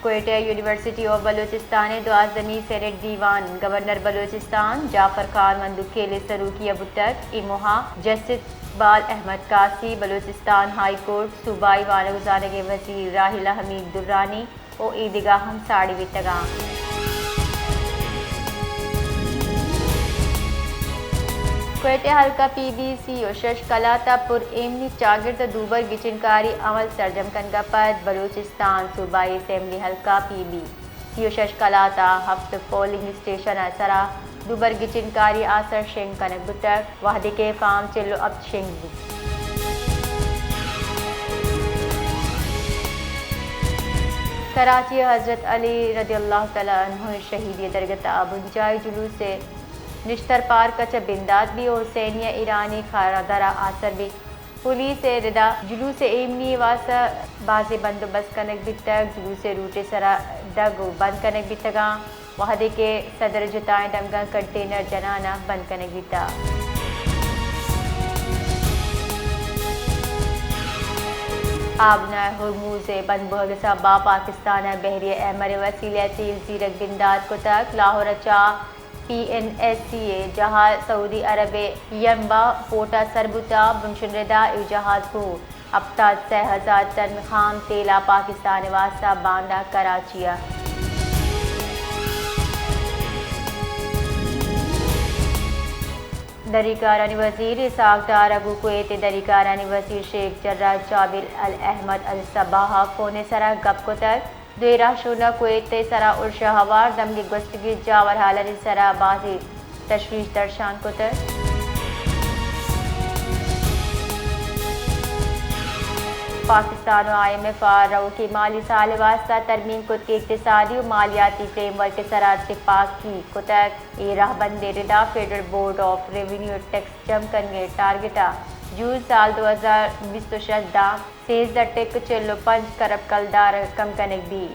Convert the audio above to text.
Quetta university of Balochistan دعظمی سینٹ دیوان گورنر بلوچستان جعفر خان مندوکیل سروکی ابوتک اموہا justice Iqbal Ahmed Kasi Balochistan high court صوبائی وانہ گزارے کے وزیر راحلہ حمید درانی او عیدگاہ ہم ساڑی ویتگاں کوئٹہ حلقہ پی بی سی و شش کلاتا پر ایمنی چاگرد دوبر گچنکاری عمل سرجم کنگا پد بلوچستان صوبائی اسمبلی حلقہ پی بی سی و شش کلاتا ہفت پولنگ اسٹیشن سرا دوبر گچنکاری آسر شنگ کنک بتک وحدے کے فام چلو اب شنگ بود کراچی حضرت علی رضی اللہ تعالیٰ عنہ شہیدی درگاہ بنجائی جلوس سے نشتر پارک چ بندات بھی حسینیہ ایرانی خارا درا آثر بھی پولیس ردا جلوس ایمنی واسہ بازی بندوبست کنک بھی تک جلوس روٹے سرا ڈگ بند کنک بھی تگاں وحدے کے صدر جتائیں ڈنگا کنٹینر جنانا بند کنک بھی تا آبنا ہرموز بند بہگسا با پاکستان بحری احمر وسیلہ تیل زیرک بندات کو تک لاہور چا پی این ایس سی اے جہاز سعودی عرب ینبا پوٹا سربتا بنشن ردا ای جہاز کو اب تک 6,000 ٹن خام تیلا پاکستان واسطہ بانڈا کراچیا دریکارانی وزیر اسحاق ڈار ابو کویت دریکارانی وزیر شیخ جراح جابر الاحمد الصباح کونے سرا گپ کو تک دیرہ شونہ کویت سرا ارشا ہوار دمگی گستگی جاور حالانی سرا بازی تشویش درشان کو تک پاکستان و آئی ایم ایف رو کی مالی سال واسطہ ترمیم کو کے اقتصادی و مالیاتی فریم ورک سرا اتفاق کی کو تک ای راہ بندے ردا federal board of revenue tax جم کرنے ٹارگٹا جون سال 2026 دا 13.45 کروڑ کلدار کم کنک بھی